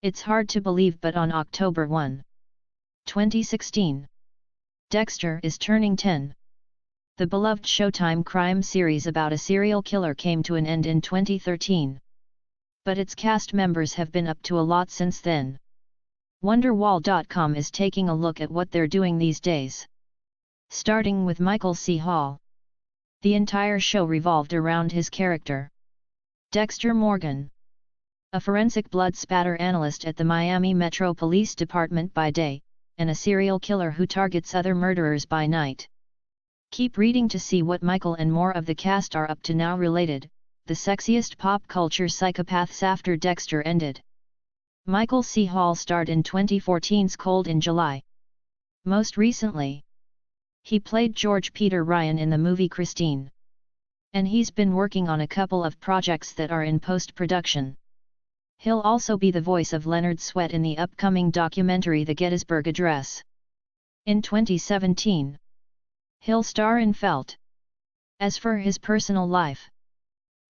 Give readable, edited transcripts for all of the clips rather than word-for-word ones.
It's hard to believe, but on October 1, 2016, Dexter is turning 10. The beloved Showtime crime series about a serial killer came to an end in 2013. But its cast members have been up to a lot since then. Wonderwall.com is taking a look at what they're doing these days. Starting with Michael C. Hall. The entire show revolved around his character, Dexter Morgan, a forensic blood spatter analyst at the Miami Metro Police Department by day, and a serial killer who targets other murderers by night. Keep reading to see what Michael and more of the cast are up to now. Related, the sexiest pop culture psychopaths after Dexter ended. Michael C. Hall starred in 2014's Cold in July. Most recently, he played George Peter Ryan in the movie Christine. And he's been working on a couple of projects that are in post-production. He'll also be the voice of Leonard Sweat in the upcoming documentary The Gettysburg Address. In 2017, he'll star in Felt. As for his personal life,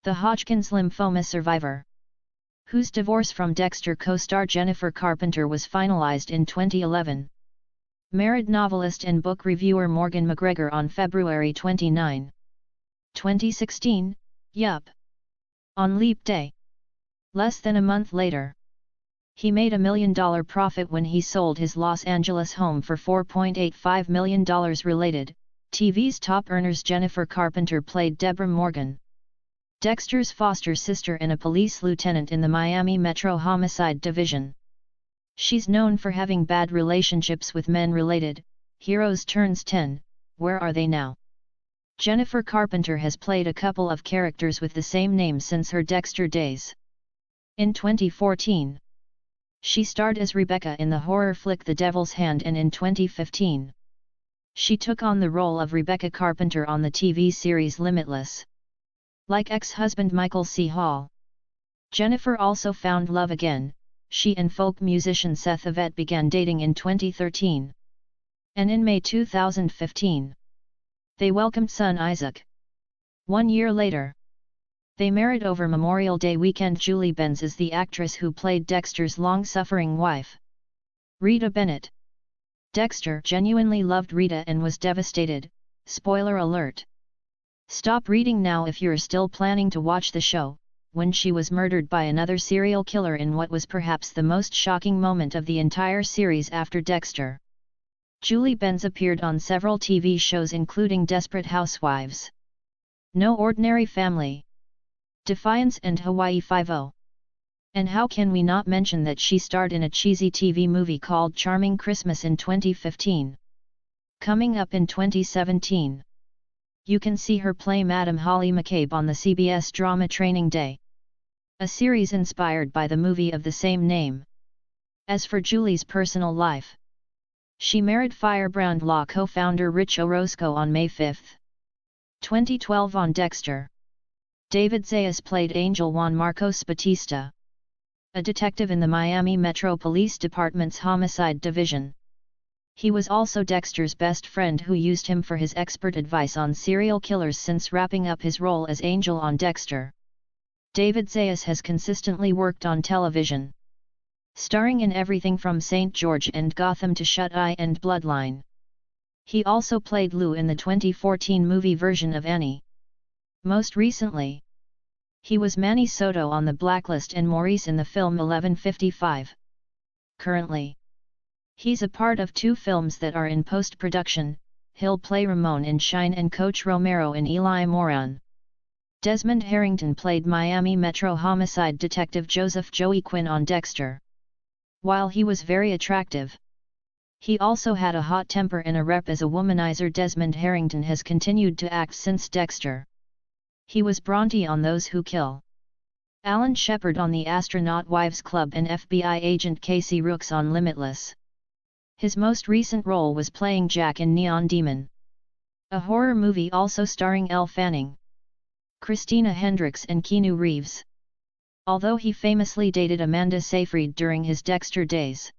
the Hodgkin's lymphoma survivor, whose divorce from Dexter co-star Jennifer Carpenter was finalized in 2011, married novelist and book reviewer Morgan McGregor on February 29, 2016, yup. On Leap Day, less than a month later, he made $1 million profit when he sold his Los Angeles home for $4.85 million. Related, TV's top earners. Jennifer Carpenter played Deborah Morgan, Dexter's foster sister and a police lieutenant in the Miami Metro Homicide Division. She's known for having bad relationships with men. Related, Heroes turns 10, where are they now? Jennifer Carpenter has played a couple of characters with the same name since her Dexter days. In 2014, she starred as Rebecca in the horror flick The Devil's Hand, and in 2015, she took on the role of Rebecca Carpenter on the TV series Limitless. Like ex-husband Michael C. Hall, Jennifer also found love again. She and folk musician Seth Yvette began dating in 2013. And in May 2015, they welcomed son Isaac. 1 year later, they married over Memorial Day weekend. Julie Benz is the actress who played Dexter's long-suffering wife, Rita Bennett. Dexter genuinely loved Rita and was devastated. Spoiler alert. Stop reading now if you're still planning to watch the show, when she was murdered by another serial killer in what was perhaps the most shocking moment of the entire series after Dexter. Julie Benz appeared on several TV shows including Desperate Housewives, No Ordinary Family, Defiance and Hawaii Five-0. And how can we not mention that she starred in a cheesy TV movie called Charming Christmas in 2015. Coming up in 2017, you can see her play Madam Holly McCabe on the CBS drama Training Day, a series inspired by the movie of the same name. As for Julie's personal life, she married Firebrand Law co-founder Rich Orozco on May 5, 2012. On Dexter, David Zayas played Angel Juan Marcos Batista, a detective in the Miami Metro Police Department's Homicide Division. He was also Dexter's best friend who used him for his expert advice on serial killers since wrapping up his role as Angel on Dexter. David Zayas has consistently worked on television, starring in everything from St. George and Gotham to Shut Eye and Bloodline. He also played Lou in the 2014 movie version of Annie. Most recently, he was Manny Soto on The Blacklist and Maurice in the film 1155. Currently, he's a part of 2 films that are in post-production. He'll play Ramon in Shine and Coach Romero in Eli Moran. Desmond Harrington played Miami Metro homicide detective Joseph Joey Quinn on Dexter. While he was very attractive, he also had a hot temper and a rep as a womanizer. Desmond Harrington has continued to act since Dexter. He was Bronte on Those Who Kill, Alan Shepard on The Astronaut Wives Club, and FBI agent Casey Rooks on Limitless. His most recent role was playing Jack in Neon Demon, a horror movie also starring Elle Fanning, Christina Hendricks and Keanu Reeves. Although he famously dated Amanda Seyfried during his Dexter days,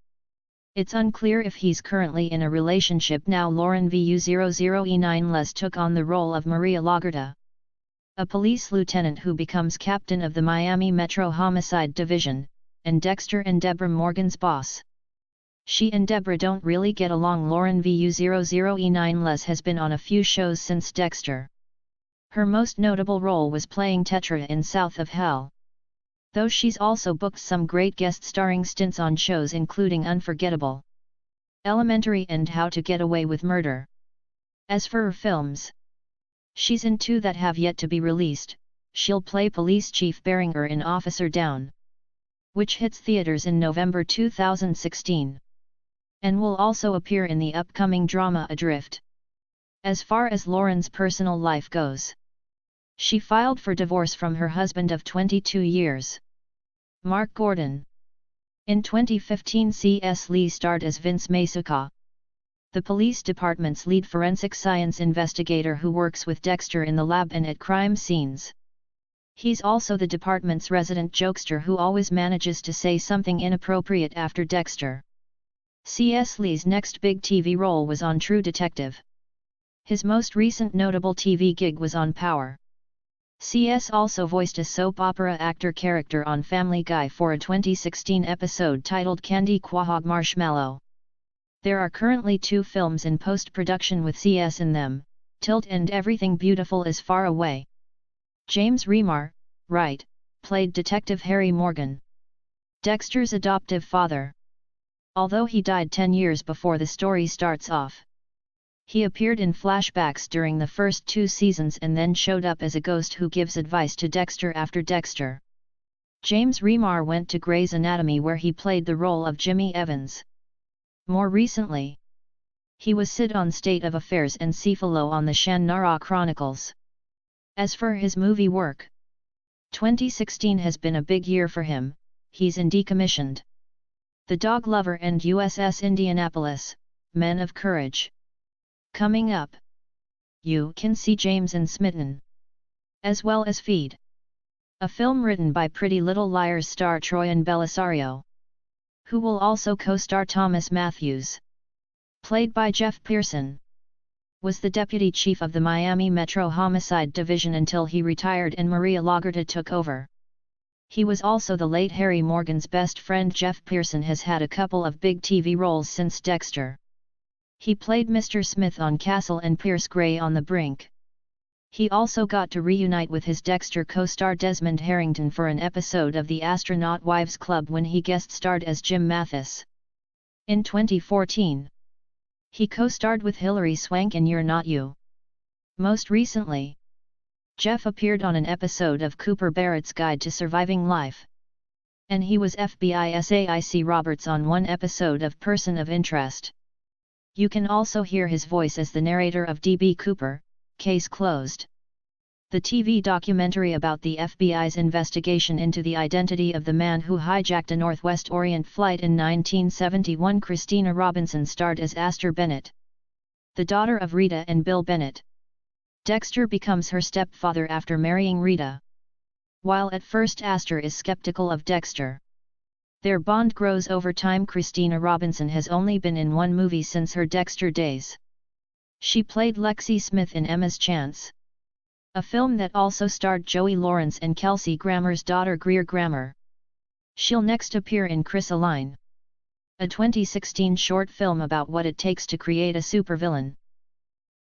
it's unclear if he's currently in a relationship now. Lauren VU00E9 Les took on the role of Maria Lagerta, a police lieutenant who becomes captain of the Miami Metro Homicide Division, and Dexter and Deborah Morgan's boss. She and Deborah don't really get along. Lauren VU00E9 Les has been on a few shows since Dexter. Her most notable role was playing Tetra in South of Hell. Though she's also booked some great guest starring stints on shows including Unforgettable, Elementary and How to Get Away with Murder. As for her films, she's in two that have yet to be released. She'll play Police Chief Beringer in Officer Down, which hits theaters in November 2016, and will also appear in the upcoming drama Adrift. As far as Lauren's personal life goes, she filed for divorce from her husband of 22 years, Mark Gordon. In 2015, C.S. Lee starred as Vince Masuka, the police department's lead forensic science investigator who works with Dexter in the lab and at crime scenes. He's also the department's resident jokester who always manages to say something inappropriate after Dexter. C.S. Lee's next big TV role was on True Detective. His most recent notable TV gig was on Power. C.S. also voiced a soap opera actor character on Family Guy for a 2016 episode titled Candy Quahog Marshmallow. There are currently 2 films in post-production with C.S. in them, Tilt and Everything Beautiful is Far Away. James Remar, Wright, played Detective Harry Morgan, Dexter's adoptive father. Although he died 10 years before the story starts off, he appeared in flashbacks during the first 2 seasons and then showed up as a ghost who gives advice to Dexter after Dexter. James Remar went to Grey's Anatomy where he played the role of Jimmy Evans. More recently, he was Sid on State of Affairs and Cephalo on the Shannara Chronicles. As for his movie work, 2016 has been a big year for him. He's in Decommissioned, The Dog Lover and USS Indianapolis, Men of Courage. Coming up, you can see James and Smitten, as well as Feed, a film written by Pretty Little Liars star Troyan Bellisario, who will also co-star Thomas Matthews, played by Jeff Pearson, was the deputy chief of the Miami Metro Homicide Division until he retired and Maria Lagerta took over. He was also the late Harry Morgan's best friend. Jeff Pearson has had a couple of big TV roles since Dexter. He played Mr. Smith on Castle and Pierce Gray on The Brink. He also got to reunite with his Dexter co-star Desmond Harrington for an episode of the Astronaut Wives Club when he guest-starred as Jim Mathis. In 2014, he co-starred with Hilary Swank in You're Not You. Most recently, Jeff appeared on an episode of Cooper Barrett's Guide to Surviving Life, and he was FBI SAIC Roberts on one episode of Person of Interest. You can also hear his voice as the narrator of D.B. Cooper, Case Closed, the TV documentary about the FBI's investigation into the identity of the man who hijacked a Northwest Orient flight in 1971. Christina Robinson starred as Astor Bennett, the daughter of Rita and Bill Bennett. Dexter becomes her stepfather after marrying Rita. While at first Astor is skeptical of Dexter, their bond grows over time. Christina Robinson has only been in one movie since her Dexter days. She played Lexi Smith in Emma's Chance, a film that also starred Joey Lawrence and Kelsey Grammer's daughter Greer Grammer. She'll next appear in Chrysaline, a 2016 short film about what it takes to create a supervillain.